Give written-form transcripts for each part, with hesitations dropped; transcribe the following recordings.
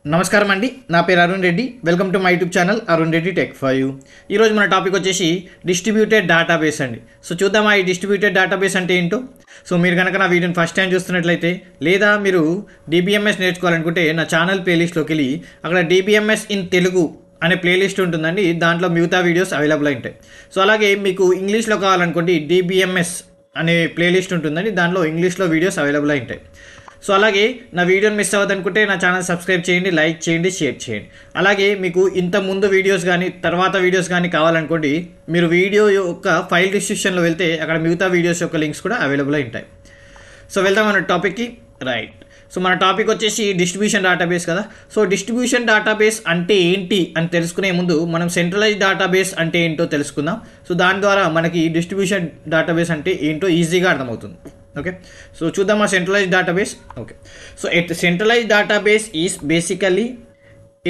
నమస్కారం అండి, నా పేరు Arun Reddy. Welcome to my YouTube channel Arun Reddy tech for you. ఈరోజు మన టాపిక్ వచ్చేసి డిస్ట్రిబ్యూటెడ్ డేటాబేస్ అండి. సో చూద్దామా ఈ డిస్ట్రిబ్యూటెడ్ డేటాబేస్ అంటే ఏంటో. సో మీరు కనుక నా వీడియోని ఫస్ట్ టైం చూస్తున్నట్లయితే లేదా మీరు DBMS నేర్చుకోవాలనుకుంటే నా ఛానల్ ప్లేలిస్ట్లోకి వెళ్ళి అక్కడ DBMS ఇన్ తెలుగు అనే ప్లేలిస్ట్ ఉంటుందండి. దాంట్లో మిగతా వీడియోస్ అవైలబుల్ ఉంటాయి. సో అలాగే మీకు ఇంగ్లీష్లో కావాలనుకోండి DBMS అనే ప్లేలిస్ట్ ఉంటుందండి. దాంట్లో ఇంగ్లీష్లో వీడియోస్ అవైలబుల్ ఉంటాయి. సో అలాగే నా వీడియోని మిస్ అవ్వదనుకుంటే నా ఛానల్ సబ్స్క్రైబ్ చేయండి, లైక్ చేయండి, షేర్ చేయండి. అలాగే మీకు ఇంత ముందు వీడియోస్ కానీ తర్వాత వీడియోస్ కానీ కావాలనుకోండి, మీరు వీడియో యొక్క ఫైల్ డిస్క్రిప్షన్లో వెళ్తే అక్కడ మిగతా వీడియోస్ యొక్క లింక్స్ కూడా అవైలబుల్ ఉంటాయి. సో వెళ్దాం మన టాపిక్కి. రైట్, సో మన టాపిక్ వచ్చేసి డిస్ట్రిబ్యూషన్ డేటాబేస్ కదా. సో డిస్ట్రిబ్యూషన్ డేటాబేస్ అంటే ఏంటి అని తెలుసుకునే ముందు మనం సెంట్రలైజ్ డేటాబేస్ అంటే ఏంటో తెలుసుకుందాం. సో దాని ద్వారా మనకి డిస్ట్రిబ్యూషన్ డేటాబేస్ అంటే ఏంటో ఈజీగా అర్థమవుతుంది. ఓకే, సో చూద్దాం ఆ centralise database. Okay, so centralize database is basically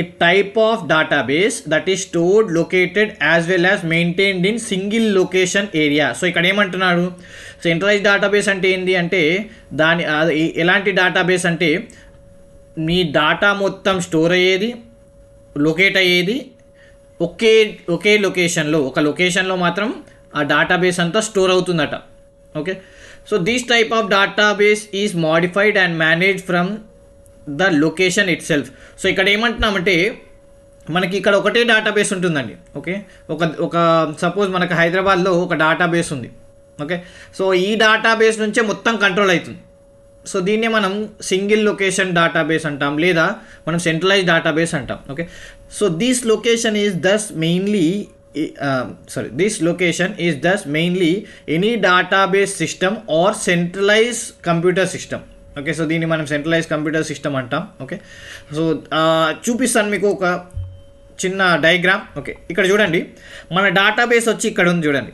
a type of database that is stored, located as well as maintained in single location area. So ఇక్కడ ఏమంటున్నాడు, సెంట్రలైజ్ డేటాబేస్ అంటే ఏంటి అంటే ఎలాంటి డేటాబేస్ అంటే మీ డాటా మొత్తం స్టోర్ అయ్యేది, లొకేట్ అయ్యేది ఒకే లొకేషన్లో, ఒక లొకేషన్లో మాత్రం ఆ డేటాబేస్ అంతా స్టోర్ అవుతుందట. Okay, so this type of database is modified and managed from the location itself. సో ఇక్కడ ఏమంటున్నామంటే మనకి ఇక్కడ ఒకటే డేటాబేస్ ఉంటుందండి. ఓకే, ఒక సపోజ్ మనకు హైదరాబాద్లో ఒక డేటాబేస్ ఉంది. ఓకే, సో ఈ డేటాబేస్ నుంచే మొత్తం కంట్రోల్ అవుతుంది. సో దీన్నే మనం సింగిల్ లొకేషన్ డేటాబేస్ అంటాం, లేదా మనం సెంట్రలైజ్ డేటాబేస్ అంటాం. Okay, so this location is thus mainly this location is thus mainly any database system or centralized computer system. Okay, so దీన్ని మనం సెంట్రలైజ్ కంప్యూటర్ సిస్టమ్ అంటాం. ఓకే, సో చూపిస్తాను మీకు ఒక చిన్న డయాగ్రామ్. ఓకే, ఇక్కడ చూడండి, మన డేటాబేస్ వచ్చి ఇక్కడ ఉంది చూడండి.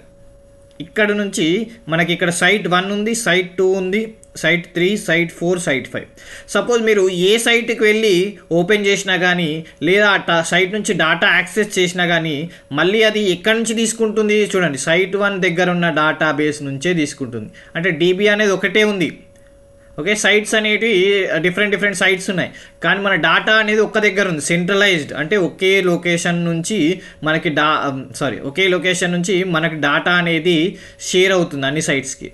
ఇక్కడ నుంచి మనకి ఇక్కడ సైట్ 1 ఉంది, సైట్ 2 ఉంది, సైట్ 3, సైట్ 4, సైట్ 5. సపోజ్ మీరు ఏ సైట్కి వెళ్ళి ఓపెన్ చేసినా కానీ లేదా సైట్ నుంచి డేటా యాక్సెస్ చేసినా కానీ మళ్ళీ అది ఎక్కడి నుంచి తీసుకుంటుంది చూడండి, సైట్ 1 దగ్గర ఉన్న డేటాబేస్ నుంచే తీసుకుంటుంది. అంటే DB అనేది ఒకటే ఉంది. ఓకే, సైట్స్ అనేవి డిఫరెంట్ సైట్స్ ఉన్నాయి, కానీ మన డేటా అనేది ఒక్క దగ్గర ఉంది, సెంట్రలైజ్డ్. అంటే ఒకే లొకేషన్ నుంచి మనకి డేటా అనేది షేర్ అవుతుంది అన్ని సైట్స్కి.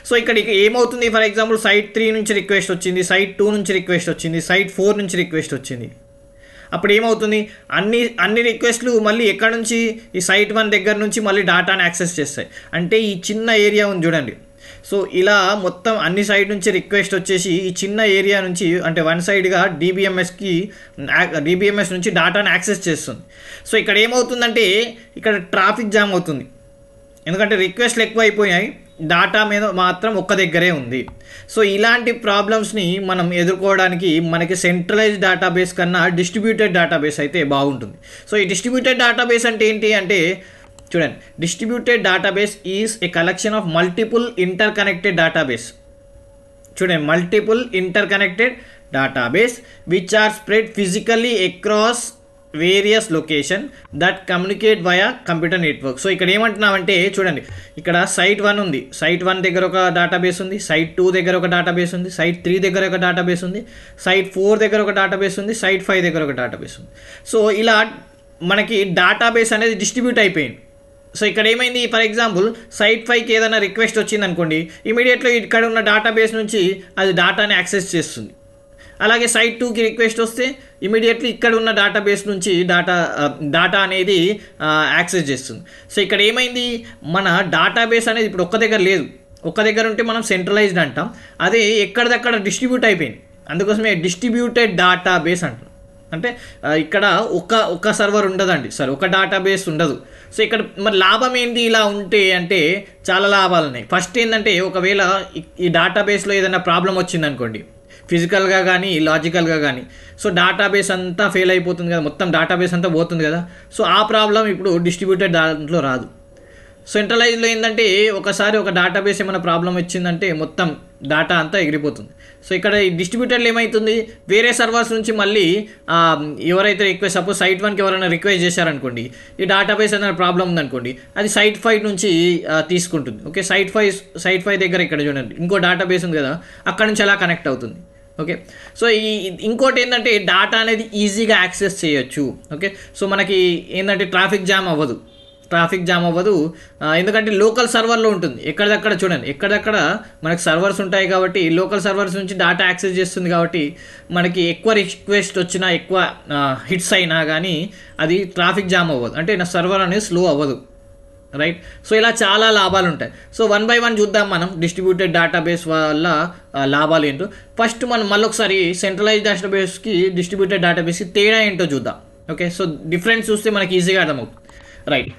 సో ఇక్కడ ఏమవుతుంది, ఫర్ ఎగ్జాంపుల్ సైట్ 3 నుంచి రిక్వెస్ట్ వచ్చింది, సైట్ 2 నుంచి రిక్వెస్ట్ వచ్చింది, సైట్ 4 నుంచి రిక్వెస్ట్ వచ్చింది. అప్పుడు ఏమవుతుంది, అన్ని రిక్వెస్ట్లు మళ్ళీ ఎక్కడ నుంచి ఈ సైట్ 1 దగ్గర నుంచి మళ్ళీ డేటాని యాక్సెస్ చేస్తాయి. అంటే ఈ చిన్న ఏరియా ఉంది చూడండి. సో ఇలా మొత్తం అన్ని సైడ్ నుంచి రిక్వెస్ట్ వచ్చేసి ఈ చిన్న ఏరియా నుంచి అంటే వన్ సైడ్గా DBMS నుంచి డేటాను యాక్సెస్ చేస్తుంది. సో ఇక్కడ ఏమవుతుందంటే ఇక్కడ ట్రాఫిక్ జామ్ అవుతుంది, ఎందుకంటే రిక్వెస్ట్లు ఎక్కువ అయిపోయాయి, డేటా మీద మాత్రం ఒక్క దగ్గరే ఉంది. సో ఇలాంటి ప్రాబ్లమ్స్ని మనం ఎదుర్కోవడానికి మనకి సెంట్రలైజ్డ్ డేటాబేస్ కన్నా డిస్ట్రిబ్యూటెడ్ డేటాబేస్ అయితే బాగుంటుంది. సో ఈ డిస్ట్రిబ్యూటెడ్ డేటాబేస్ అంటే ఏంటి అంటే చూడండి, distributed database is a collection of multiple interconnected database. చూడండి, multiple interconnected database which are spread physically across various location that communicate via computer network. So ఇక్కడ ఏమంటున్నామంటే చూడండి, ఇక్కడ సైట్ 1 ఉంది, సైట్ 1 దగ్గర ఒక డేటాబేస్ ఉంది, సైట్ 2 దగ్గర ఒక డేటాబేస్ ఉంది, సైట్ 3 దగ్గర ఒక డేటాబేస్ ఉంది, సైట్ 4 దగ్గర ఒక డేటాబేస్ ఉంది, సైట్ 5 దగ్గర ఒక డేటాబేస్ ఉంది. సో ఇలా మనకి డేటాబేస్ అనేది డిస్ట్రిబ్యూట్ అయిపోయింది. సో ఇక్కడ ఏమైంది, ఫర్ ఎగ్జాంపుల్ సైట్ 5కి ఏదైనా రిక్వెస్ట్ వచ్చింది అనుకోండి, ఇమీడియట్గా ఇక్కడ ఉన్న డేటాబేస్ నుంచి అది డేటాని యాక్సెస్ చేస్తుంది. అలాగే సైట్ 2కి రిక్వెస్ట్ వస్తే ఇమీడియట్లీ ఇక్కడ ఉన్న డేటాబేస్ నుంచి డేటా అనేది యాక్సెస్ చేస్తుంది. సో ఇక్కడ ఏమైంది, మన డేటాబేస్ అనేది ఇప్పుడు ఒక్క దగ్గర లేదు, ఒక్క దగ్గర ఉంటే మనం సెంట్రలైజ్డ్ అంటాం, అదే ఎక్కడిదక్కడ డిస్ట్రిబ్యూట్ అయిపోయింది. అందుకోసమే డిస్ట్రిబ్యూటెడ్ డేటాబేస్ అంటాం. అంటే ఇక్కడ ఒక సర్వర్ ఉండదండి, ఒక డేటాబేస్ ఉండదు. సో ఇక్కడ మరి లాభం ఏంటి ఇలా ఉంటే అంటే చాలా లాభాలు ఉన్నాయి. ఫస్ట్ ఏంటంటే ఒకవేళ ఈ డేటాబేస్లో ఏదైనా ప్రాబ్లం వచ్చిందనుకోండి, ఫిజికల్గా కానీ లాజికల్గా కానీ, సో డేటాబేస్ అంతా ఫెయిల్ అయిపోతుంది కదా, మొత్తం డేటాబేస్ అంతా పోతుంది కదా. సో ఆ ప్రాబ్లం ఇప్పుడు డిస్ట్రిబ్యూటెడ్ దాంట్లో రాదు. సెంట్రలైజ్లో ఏంటంటే ఒకసారి ఒక డేటాబేస్ ఏమైనా ప్రాబ్లం వచ్చిందంటే మొత్తం డేటా అంతా ఎగిరిపోతుంది. సో ఇక్కడ ఈ డిస్ట్రిబ్యూటర్లు ఏమవుతుంది, వేరే సర్వర్స్ నుంచి మళ్ళీ ఎవరైతే రిక్వెస్ట్, సపోజ్ సైట్ 1కి ఎవరైనా రిక్వెస్ట్ చేశారనుకోండి, ఈ డేటాబేస్ ఏదైనా ప్రాబ్లం ఉందనుకోండి, అది సైట్ 5 నుంచి తీసుకుంటుంది. ఓకే, సైట్ 5 దగ్గర ఇక్కడ చూడండి ఇంకో డేటాబేస్ ఉంది కదా, అక్కడ నుంచి అలా కనెక్ట్ అవుతుంది. ఓకే. సో ఇంకోటి ఏంటంటే డాటా అనేది ఈజీగా యాక్సెస్ చేయొచ్చు. ఓకే. సో మనకి ఏంటంటే ట్రాఫిక్ జామ్ అవ్వదు, ఎందుకంటే లోకల్ సర్వర్లో ఉంటుంది. ఎక్కడిదక్కడ చూడండి, ఎక్కడిదక్కడ మనకి సర్వర్స్ ఉంటాయి కాబట్టి లోకల్ సర్వర్స్ నుంచి డాటా యాక్సెస్ చేస్తుంది కాబట్టి మనకి ఎక్కువ రిక్వెస్ట్ వచ్చినా, ఎక్కువ హిట్స్ అయినా కానీ అది ట్రాఫిక్ జామ్ అవ్వదు, అంటే నా సర్వర్ అనేది స్లో అవ్వదు. రైట్. సో ఇలా చాలా లాభాలు ఉంటాయి. సో 1 by 1 చూద్దాం మనం డిస్ట్రిబ్యూటెడ్ డేటాబేస్ వల్ల లాభాలు ఏంటో. ఫస్ట్ మనం మళ్ళీ ఒకసారి సెంట్రలైజ్ డేటాబేస్కి డిస్ట్రిబ్యూటెడ్ డేటాబేస్కి తేడా ఏంటో చూద్దాం. ఓకే. సో డిఫరెన్స్ చూస్తే మనకి ఈజీగా అర్థమవుతుంది. రైట్.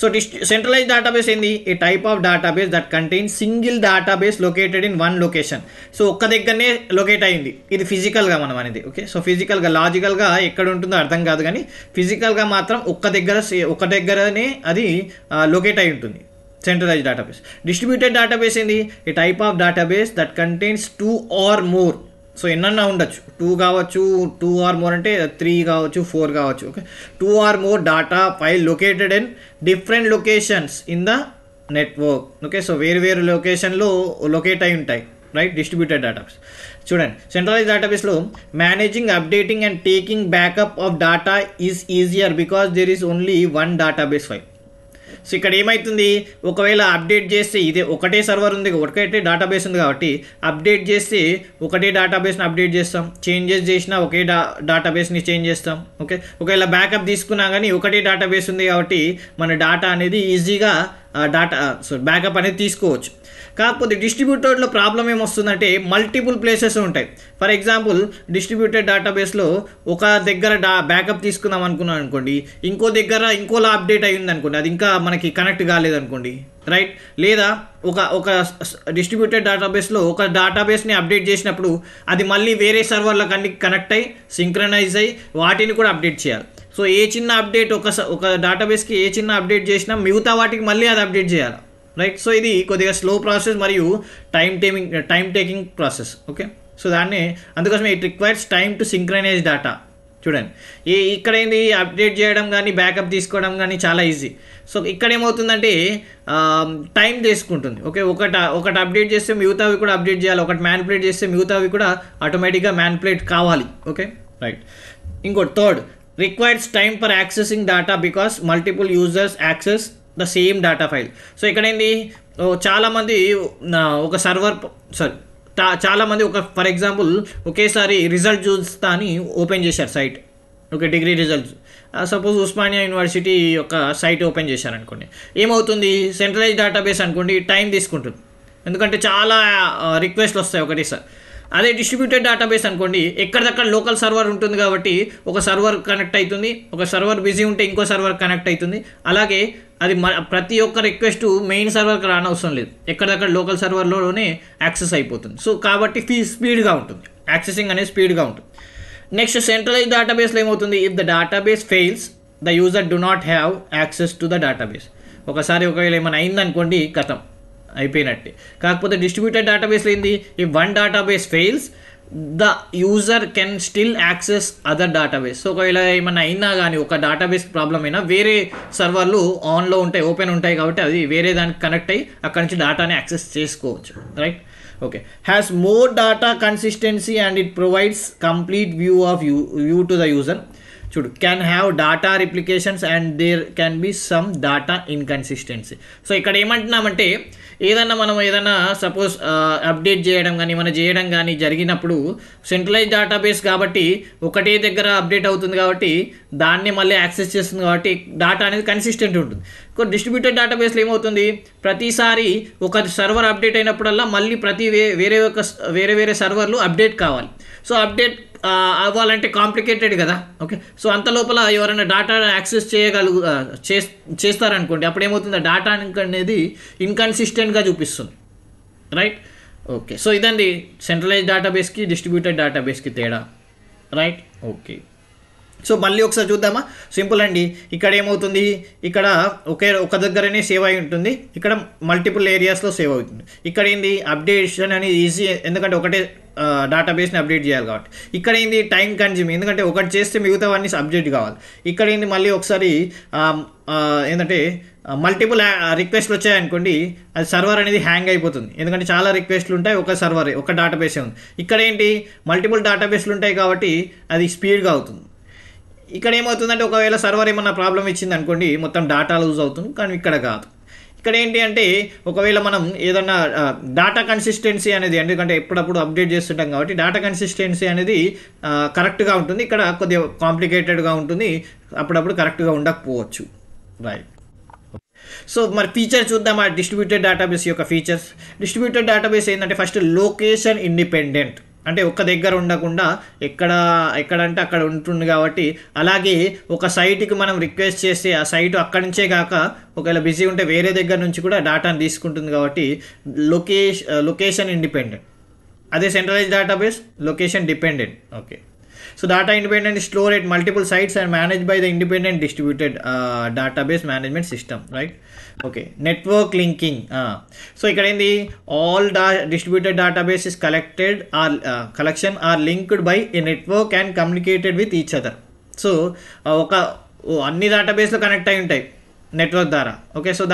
సో సెంట్రలైజ్ డేటాబేస్ ఏంది? A type of database that contain single database located in one location. So ఒక్క దగ్గరనే లొకేట్ అయింది. ఇది ఫిజికల్గా మనం అనేది. ఓకే. సో ఫిజికల్గా, లాజికల్గా ఎక్కడ ఉంటుందో అర్థం కాదు, కానీ ఫిజికల్గా మాత్రం ఒక్క దగ్గరనే అది లొకేట్ అయి ఉంటుంది సెంట్రలైజ్ డేటాబేస్. డిస్ట్రిబ్యూటెడ్ డేటాబేస్ ఏంది? A type of database that contains 2 or more. So ఎన్నన్నా ఉండొచ్చు, 2 కావచ్చు, 2 or more అంటే 3 కావచ్చు, 4 కావచ్చు. Okay. 2 or more data file located in different locations in the network. Okay. So వేరు లొకేషన్లో లొకేట్ అయి ఉంటాయి. రైట్. డిస్ట్రిబ్యూటెడ్ డేటాబేస్ చూడండి, సెంట్రలైజ్ డేటాబేస్లో managing, updating and taking backup of data is easier because there is only one database file. So ఇక్కడ ఏమవుతుంది, ఒకవేళ update చేస్తే ఇదే ఒకటే సర్వర్ ఉంది, ఒకటే డేటాబేస్ ఉంది కాబట్టి అప్డేట్ చేస్తే ఒకటే డేటాబేస్ని అప్డేట్ చేస్తాం, చేంజెస్ చేసినా ఒకే డేటాబేస్ని చేంజ్ చేస్తాం. ఓకే. ఒకవేళ బ్యాకప్ తీసుకున్నా కానీ ఒకటే డేటాబేస్ ఉంది కాబట్టి మన డేటా అనేది ఈజీగా బ్యాకప్ అనేది తీసుకోవచ్చు. కాకపోతే డిస్ట్రిబ్యూటెడ్లో ప్రాబ్లం ఏమొస్తుందంటే మల్టిపుల్ ప్లేసెస్ ఉంటాయి. ఫర్ ఎగ్జాంపుల్ డిస్ట్రిబ్యూటెడ్ డేటాబేస్లో ఒక దగ్గర బ్యాకప్ తీసుకుందాం అనుకున్నాం అనుకోండి, ఇంకో దగ్గర ఇంకోలా అప్డేట్ అయ్యింది అనుకోండి, అది ఇంకా మనకి కనెక్ట్ కాలేదనుకోండి. రైట్. లేదా ఒక డిస్ట్రిబ్యూటెడ్ డేటాబేస్లో ఒక డేటాబేస్ని అప్డేట్ చేసినప్పుడు అది మళ్ళీ వేరే సర్వర్లకు అన్ని కనెక్ట్ అయ్యి సింక్రనైజ్ అయ్యి వాటిని కూడా అప్డేట్ చేయాలి. సో ఏ చిన్న అప్డేట్ ఒక డేటాబేస్కి ఏ చిన్న అప్డేట్ చేసినా మిగతా వాటికి మళ్ళీ అది అప్డేట్ చేయాలి. రైట్. సో ఇది కొద్దిగా స్లో ప్రాసెస్ మరియు time taking process. Okay. So అందుకోసమే it requires time to synchronize data. చూడండి, ఇక్కడ ఏంది అప్డేట్ చేయడం కానీ బ్యాకప్ తీసుకోవడం కానీ చాలా ఈజీ. సో ఇక్కడ ఏమవుతుందంటే టైం తీసుకుంటుంది. ఓకే. ఒకటి అప్డేట్ చేస్తే మిగతావి కూడా అప్డేట్ చేయాలి, ఒకటి మ్యానిపులేట్ చేస్తే మిగతావి కూడా ఆటోమేటిక్గా మ్యానిపులేట్ కావాలి. ఓకే. రైట్. ఇంకోటి third, requires time for accessing data because multiple users access the same data file. So ఇక్కడ ఏంటి, చాలామంది ఒక చాలామంది ఫర్ ఎగ్జాంపుల్ ఒకేసారి రిజల్ట్ చూస్తా అని ఓపెన్ చేశారు site. Okay. Degree results suppose Osmania university యొక్క సైట్ ఓపెన్ చేశారనుకోండి, ఏమవుతుంది, సెంట్రలైజ్ డేటాబేస్ అనుకోండి టైం తీసుకుంటుంది, ఎందుకంటే చాలా రిక్వెస్ట్లు వస్తాయి ఒకటేసారి. అదే డిస్ట్రిబ్యూటెడ్ డేటాబేస్ అనుకోండి, ఎక్కడిదక్కడ లోకల్ సర్వర్ ఉంటుంది కాబట్టి ఒక సర్వర్ కనెక్ట్ అవుతుంది, ఒక సర్వర్ బిజీ ఉంటే ఇంకో సర్వర్ కనెక్ట్ అవుతుంది. అలాగే అది ప్రతి ఒక్క రిక్వెస్ట్ మెయిన్ సర్వర్కి రానవసరం లేదు, ఎక్కడిదక్కడ లోకల్ సర్వర్లోనే యాక్సెస్ అయిపోతుంది. సో కాబట్టి స్పీడ్గా ఉంటుంది, యాక్సెసింగ్ అనేది స్పీడ్గా ఉంటుంది. నెక్స్ట్, సెంట్రలైజ్ డేటాబేస్లో ఏమవుతుంది, if the database fails the user do not have access to the database. ఒకవేళ ఏమైనా అయిందనుకోండి కథం అయిపోయినట్టే. కాకపోతే డిస్ట్రిబ్యూటెడ్ డేటాబేస్లో ఏంది, if one database fails the user can still access other database. So ఒకవేళ ఏమైనా అయినా కానీ ఒక డేటాబేస్ ప్రాబ్లం అయినా వేరే సర్వర్లు ఆన్లో ఉంటాయి, ఓపెన్ ఉంటాయి కాబట్టి అది వేరే దానికి కనెక్ట్ అయ్యి అక్కడి నుంచి డేటాని యాక్సెస్ చేసుకోవచ్చు. Right. Okay. Has more data consistency and it provides complete view to the user. చూడు, can have data replications and there can be some data inconsistency. So ఇక్కడ ఏమంటున్నామంటే ఏదైనా సపోజ్ అప్డేట్ చేయడం కానీ ఏమైనా చేయడం కానీ జరిగినప్పుడు సెంట్రలైజ్ డేటాబేస్ కాబట్టి ఒకటే దగ్గర అప్డేట్ అవుతుంది కాబట్టి దాన్ని మళ్ళీ యాక్సెస్ చేస్తుంది కాబట్టి డేటా అనేది కన్సిస్టెంట్ ఉంటుంది. డిస్ట్రిబ్యూటెడ్ డేటాబేస్లో ఏమవుతుంది, ప్రతిసారి ఒక సర్వర్ అప్డేట్ అయినప్పుడల్లా మళ్ళీ వేరే సర్వర్లు అప్డేట్ కావాలి. సో అప్డేట్ అవ్వాలంటే కాంప్లికేటెడ్ కదా. ఓకే. సో అంత లోపల ఎవరైనా డేటా యాక్సెస్ చేస్తారనుకోండి, అప్పుడు ఏమవుతుంది, డేటా అనేది ఇన్కన్సిస్టెంట్గా చూపిస్తుంది. రైట్. ఓకే. సో ఇదండి సెంట్రలైజ్ డేటాబేస్కి డిస్ట్రిబ్యూటెడ్ డేటాబేస్కి తేడా. రైట్. ఓకే. సో మళ్ళీ ఒకసారి చూద్దామా, సింపుల్ అండి. ఇక్కడ ఏమవుతుంది, ఇక్కడ ఒక దగ్గరనే సేవ్ అయి ఉంటుంది, ఇక్కడ మల్టిపుల్ ఏరియాస్లో సేవ్ అవుతుంది. ఇక్కడ ఏంది, అప్డేషన్ అనేది ఈజీ, ఎందుకంటే ఒకటే డేటాబేస్ని అప్డేట్ చేయాలి కాబట్టి. ఇక్కడ ఏంది, టైం కన్జ్యూమింగ్, ఎందుకంటే ఒకటి చేస్తే మిగతావన్నీ అప్డేట్ కావాలి. ఇక్కడ ఏంది, మళ్ళీ ఒకసారి ఏంటంటే మల్టిపుల్ రిక్వెస్ట్లు వచ్చాయనుకోండి, అది సర్వర్ అనేది హ్యాంగ్ అయిపోతుంది. ఎందుకంటే చాలా రిక్వెస్ట్లు ఉంటాయి, ఒక సర్వరే, ఒక డేటాబేసే ఉంది. ఇక్కడ ఏంటి, మల్టిపుల్ డేటాబేస్లు ఉంటాయి కాబట్టి అది స్పీడ్గా అవుతుంది. ఇక్కడ ఏమవుతుందంటే ఒకవేళ సర్వర్ ఏమన్నా ప్రాబ్లం ఇచ్చింది అనుకోండి, మొత్తం డేటా లూజ్ అవుతుంది. కానీ ఇక్కడ కాదు. ఇక్కడ ఏంటి అంటే ఒకవేళ మనం ఏదన్నా డేటా కన్సిస్టెన్సీ అనేది, ఎందుకంటే ఎప్పుడప్పుడు అప్డేట్ చేస్తుంటాం కాబట్టి డేటా కన్సిస్టెన్సీ అనేది కరెక్ట్గా ఉంటుంది. ఇక్కడ కొద్దిగా కాంప్లికేటెడ్గా ఉంటుంది, అప్పుడప్పుడు కరెక్ట్గా ఉండకపోవచ్చు. రైట్. సో మరి ఫీచర్ చూద్దాం ఆ డిస్ట్రిబ్యూటెడ్ డేటాబేస్ యొక్క ఫీచర్స్. డిస్ట్రిబ్యూటెడ్ డేటాబేస్ ఏంటంటే ఫస్ట్ లొకేషన్ ఇండిపెండెంట్, అంటే ఒక్క దగ్గర ఉండకుండా ఎక్కడంటే అక్కడ ఉంటుంది కాబట్టి. అలాగే ఒక సైట్కి మనం రిక్వెస్ట్ చేస్తే ఆ సైట్ అక్కడి నుంచే కాక ఒకవేళ బిజీ ఉంటే వేరే దగ్గర నుంచి కూడా డేటాను తీసుకుంటుంది కాబట్టి లొకేషన్ ఇండిపెండెంట్. అదే centralised database location dependent. Okay. So data independent is stored at multiple sites and managed by the independent distributed database management system, right? Okay. Network linking. So ఇక్కడ ఏంది, all distributed databases collection are linked by a network and communicated with each other. So అన్ని డేటాబేస్లో connect అయి ఉంటాయి network ద్వారా. Okay. So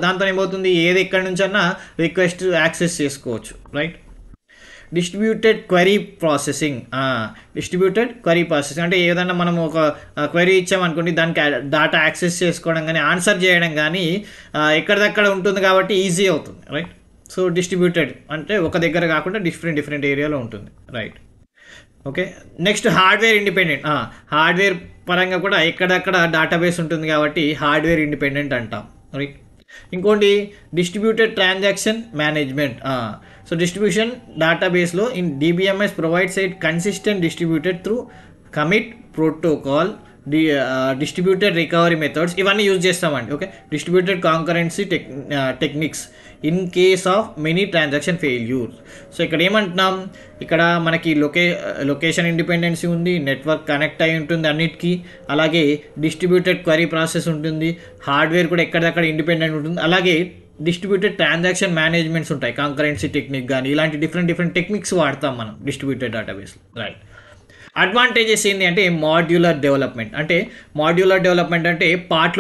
దాంతో ఏమవుతుంది, ఏది ఎక్కడి నుంచన్నా రిక్వెస్ట్ యాక్సెస్ చేసుకోవచ్చు. రైట్. Distributed query processing. అంటే ఏదన్నా మనం ఒక క్వరీ ఇచ్చామనుకోండి, దానికి డేటా యాక్సెస్ చేసుకోవడం కానీ ఆన్సర్ చేయడం కానీ ఎక్కడిదక్కడ ఉంటుంది కాబట్టి ఈజీ అవుతుంది. రైట్. సో డిస్ట్రిబ్యూటెడ్ అంటే ఒక దగ్గర కాకుండా డిఫరెంట్ ఏరియాలో ఉంటుంది. Right. Okay. Next hardware independent. Hardware పరంగా కూడా ఎక్కడక్కడ డేటాబేస్ ఉంటుంది కాబట్టి హార్డ్వేర్ ఇండిపెండెంట్ అంటాం. రైట్. ఇంకోటి distributed transaction management. So distribution డేటాబేస్లో in DBMS provides a consistent distributed through commit protocol, distributed recovery methods ఇవన్నీ యూజ్ చేస్తామండి. Okay. Distributed concurrency techniques in case of many transaction failure. So ఇక్కడ ఏమంటున్నాం, ఇక్కడ మనకి location independency ఉంది, network connect అయి ఉంటుంది అన్నిటికీ, అలాగే డిస్ట్రిబ్యూటెడ్ క్వరీ ప్రాసెస్ ఉంటుంది, హార్డ్వేర్ కూడా ఎక్కడిదక్కడ ఇండిపెండెంట్ ఉంటుంది, అలాగే డిస్ట్రిబ్యూటెడ్ ట్రాన్సాక్షన్ మేనేజ్మెంట్స్ ఉంటాయి, కాంకరెన్సీ టెక్నిక్ కానీ ఇలాంటి డిఫరెంట్ టెక్నిక్స్ వాడతాం మనం డిస్ట్రిబ్యూటెడ్ డేటాబేస్లో. రైట్. అడ్వాంటేజెస్ ఏంటి అంటే మాడ్యులర్ డెవలప్మెంట్. అంటే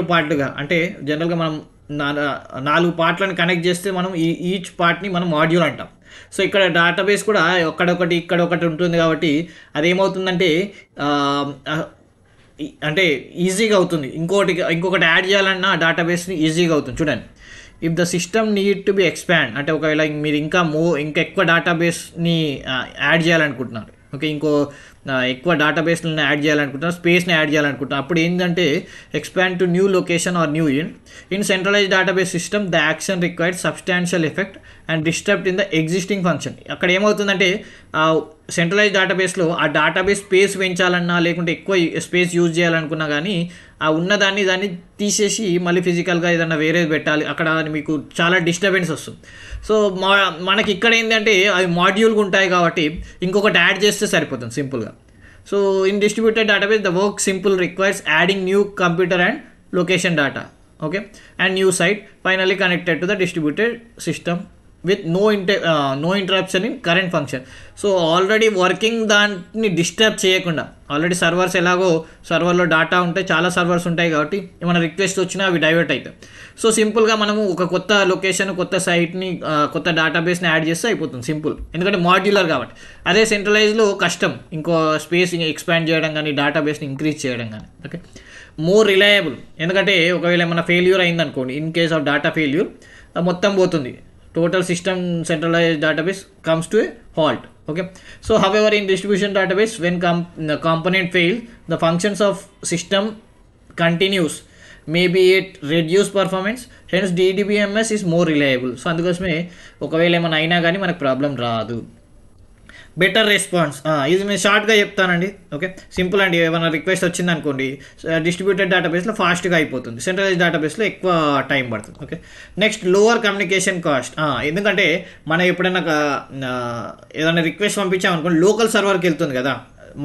పార్ట్లుగా, అంటే జనరల్గా మనం 4 పార్ట్లను కనెక్ట్ చేస్తే మనం ఈచ్ పార్ట్ని మనం మాడ్యూల్ అంటాం. సో ఇక్కడ డేటాబేస్ కూడా ఇక్కడ ఉంటుంది కాబట్టి అదేమవుతుందంటే అంటే ఈజీగా అవుతుంది. ఇంకొకటి యాడ్ చేయాలన్నా డేటాబేస్ని ఈజీగా అవుతుంది. చూడండి, if the system need to be expand, అంటే ఒకవేళ మీరు ఇంకా ఎక్కువ డేటాబేస్ని యాడ్ చేయాలనుకుంటున్నారు, ఓకే, ఎక్కువ డేటాబేస్లను యాడ్ చేయాలనుకుంటున్నారు, స్పేస్ని యాడ్ చేయాలనుకుంటున్నారు, అప్పుడు ఏంటంటే expand to new location or new in centralised database system the action required substantial effect and disturbed in the existing function. అక్కడ ఏమవుతుందంటే సెంట్రలైజ్డ్ డేటాబేస్లో ఆ డేటాబేస్ స్పేస్ పెంచాలన్నా లేకుంటే ఎక్కువ స్పేస్ యూజ్ చేయాలనుకున్నా కానీ ఆ దాన్ని తీసేసి మళ్ళీ ఫిజికల్గా ఏదన్నా వేరేది పెట్టాలి, అక్కడ మీకు చాలా డిస్టర్బెన్స్ వస్తుంది. సో మనకి ఇక్కడ ఏంటంటే అవి మాడ్యూల్గా ఉంటాయి కాబట్టి ఇంకొకటి యాడ్ చేస్తే సరిపోతుంది సింపుల్గా. So in distributed database the work simple requires adding new computer and location data, okay, and new site finally connected to the distributed system with no interruption in current function. So already working దాన్ని disturb చేయకుండా, already servers ఎలాగో సర్వర్లో data ఉంటాయి, చాలా servers ఉంటాయి కాబట్టి ఏమైనా request వచ్చినా అవి డైవర్ట్ అవుతాయి. సో సింపుల్గా మనము ఒక కొత్త లొకేషన్, కొత్త సైట్ని, కొత్త డేటాబేస్ని యాడ్ చేస్తే అయిపోతుంది సింపుల్, ఎందుకంటే మాడ్యులర్ కాబట్టి. అదే సెంట్రలైజ్లో కష్టం, ఇంకో స్పేస్ ఎక్స్పాండ్ చేయడం కానీ డేటాబేస్ని ఇంక్రీజ్ చేయడం కానీ. ఓకే. మోర్ రిలయబుల్, ఎందుకంటే ఒకవేళ ఏమైనా ఫెయిల్యూర్ అయిందనుకోండి, in case of data failure మొత్తం పోతుంది, total system centralized database comes to a halt. Okay. So however in distribution database when component fail the functions of system continues, maybe it reduce performance, hence DBMS is more reliable. So అందుకోసమే ఒకవేళ ఏమైనా అయినా కానీ మనకు problem రాదు. Better response, ఇది నేను షార్ట్గా చెప్తానండి. ఓకే, సింపుల్ అండి. ఏమైనా రిక్వెస్ట్ వచ్చింది అనుకోండి, డిస్ట్రిబ్యూటెడ్ డేటాబేస్లో ఫాస్ట్గా అయిపోతుంది, సెంట్రలైజ్ డేటాబేస్లో ఎక్కువ టైం పడుతుంది. Okay. Next lower communication cost. ఎందుకంటే మనం ఎప్పుడైనా ఏదైనా రిక్వెస్ట్ పంపించామనుకోండి, లోకల్ సర్వర్కి వెళ్తుంది కదా,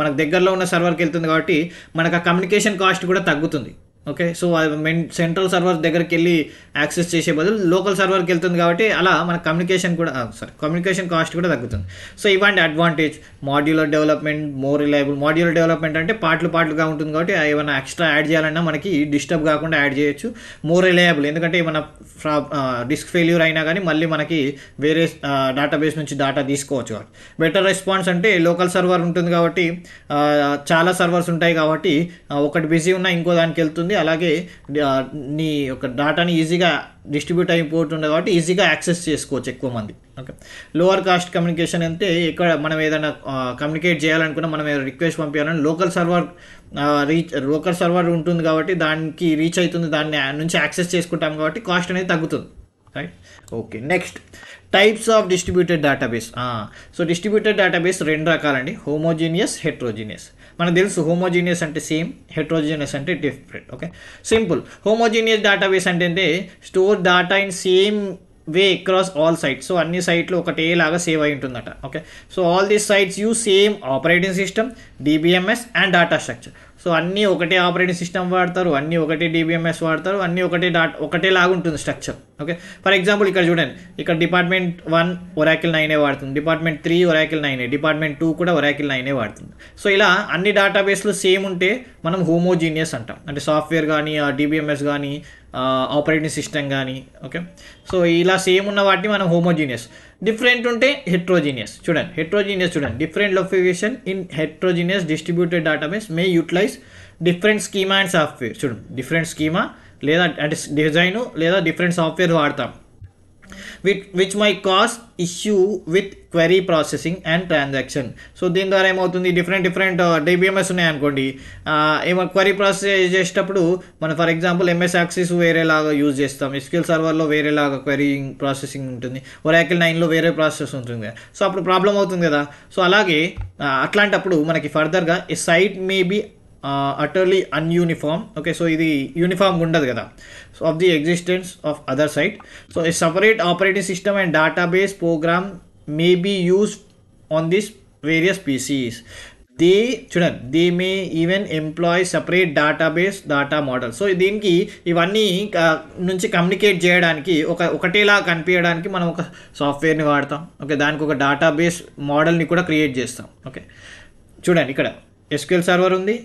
మనకు దగ్గరలో ఉన్న సర్వర్కి వెళ్తుంది కాబట్టి మనకు ఆ కమ్యూనికేషన్ కాస్ట్ కూడా తగ్గుతుంది. ఓకే. సో సెంట్రల్ సర్వర్ దగ్గరికి వెళ్ళి యాక్సెస్ చేసే బదులు లోకల్ సర్వర్కి వెళ్తుంది కాబట్టి అలా మన కమ్యూనికేషన్ కాస్ట్ కూడా తగ్గుతుంది. సో ఇవ్వండి advantage. Modular development, more reliable. Modular development అంటే పార్ట్లుగా ఉంటుంది కాబట్టి ఏమైనా ఎక్స్ట్రా యాడ్ చేయాలన్నా మనకి డిస్టర్బ్ కాకుండా యాడ్ చేయొచ్చు. మోర్ రిలయబుల్, ఎందుకంటే ఏమైనా డిస్క్ ఫెయిల్యూర్ అయినా కానీ మళ్ళీ మనకి వేరే డేటాబేస్ నుంచి డేటా తీసుకోవచ్చు కాబట్టి. బెటర్ రెస్పాన్స్ అంటే లోకల్ సర్వర్ ఉంటుంది కాబట్టి చాలా సర్వర్స్ ఉంటాయి కాబట్టి ఒకటి బిజీ ఉన్నా ఇంకో దానికి వెళ్తుంది. అలాగే నీ యొక్క డేటాని ఈజీగా డిస్ట్రిబ్యూట్ అయిపోతుంది కాబట్టి ఈజీగా యాక్సెస్ చేసుకోవచ్చు ఎక్కువ మంది. ఓకే. లోవర్ కాస్ట్ కమ్యూనికేషన్ అంటే ఇక్కడ మనం ఏదైనా కమ్యూనికేట్ చేయాలనుకున్నా, మనం ఏదైనా రిక్వెస్ట్ పంపించాలని లోకల్ సర్వర్ ఉంటుంది కాబట్టి దానికి రీచ్ అవుతుంది, దాన్ని నుంచి యాక్సెస్ చేసుకుంటాం కాబట్టి కాస్ట్ అనేది తగ్గుతుంది. Right. Okay. Next types of distributed database. So distributed database రెండు రకాలండి, హోమోజీనియస్, హెట్రోజీనియస్. మనకు తెలుసు హోమోజీనియస్ అంటే సేమ్, హెట్రోజీనియస్ అంటే different. Okay. Simple. Homogeneous database అంటే store data in same way across all sites. So అన్ని సైట్లు ఒకటేలాగా సేవ్ అయి ఉంటుందట. Okay. So all these sites use same operating system, DBMS and data structure. So అన్నీ ఒకటే operating system వాడతారు, అన్నీ ఒకటే DBMS వాడతారు, అన్నీ ఒకటేలాగా ఉంటుంది స్ట్రక్చర్. ఓకే. ఫర్ ఎగ్జాంపుల్ ఇక్కడ చూడండి, ఇక్కడ డిపార్ట్మెంట్ 1 Oracle 9 వాడుతుంది, డిపార్ట్మెంట్ 3 Oracle 9, డిపార్ట్మెంట్ 2 కూడా Oracle 9 వాడుతుంది. సో ఇలా అన్ని డేటాబేస్లు సేమ్ ఉంటే మనం హోమోజీనియస్ అంటాం. అంటే సాఫ్ట్వేర్ కానీ, DBMS కానీ, ఆపరేటింగ్ సిస్టమ్ కానీ. ఓకే. సో ఇలా సేమ్ ఉన్న వాటిని మనం హోమోజీనియస్. డిఫరెంట్ ఉంటే హెట్రోజీనియస్. చూడండి different location in heterogeneous distributed database may utilise different schema and software. చూడండి డిఫరెంట్ స్కీమా లేదా అంటే డిజైను లేదా డిఫరెంట్ సాఫ్ట్వేర్ వాడతాం. Which may cause issue with query processing and transaction. So దీని ద్వారా ఏమవుతుంది, డిఫరెంట్ DBMS ఉన్నాయనుకోండి, ఏమో క్వెరీ ప్రాసెస్ చేసేటప్పుడు మనం ఫర్ ఎగ్జాంపుల్ MS యాక్సెస్ వేరేలాగా యూజ్ చేస్తాం, SQL సర్వర్లో వేరేలాగా క్వెరీ ప్రాసెసింగ్ ఉంటుంది, Oracle 9లో వేరే ప్రాసెస్ ఉంటుంది. సో అప్పుడు ప్రాబ్లం అవుతుంది కదా. సో అలాగే అట్లాంటప్పుడు మనకి ఫర్దర్గా a site may be utterly ununiform. Okay, so ఇది యూనిఫామ్ ఉండదు కదా. So of the existence of other site. So a separate operating system and database program may be used on this various PCs. They may even employ separate data model. So దీనికి ఇవన్నీ నుంచి communicate చేయడానికి ఒకటేలా కనిపించడానికి మనం ఒక సాఫ్ట్వేర్ని వాడతాం. Okay. దానికి ఒక డేటాబేస్ మోడల్ని కూడా క్రియేట్ చేస్తాం. ఓకే. చూడండి ఇక్కడ SQL సర్వర్ ఉంది,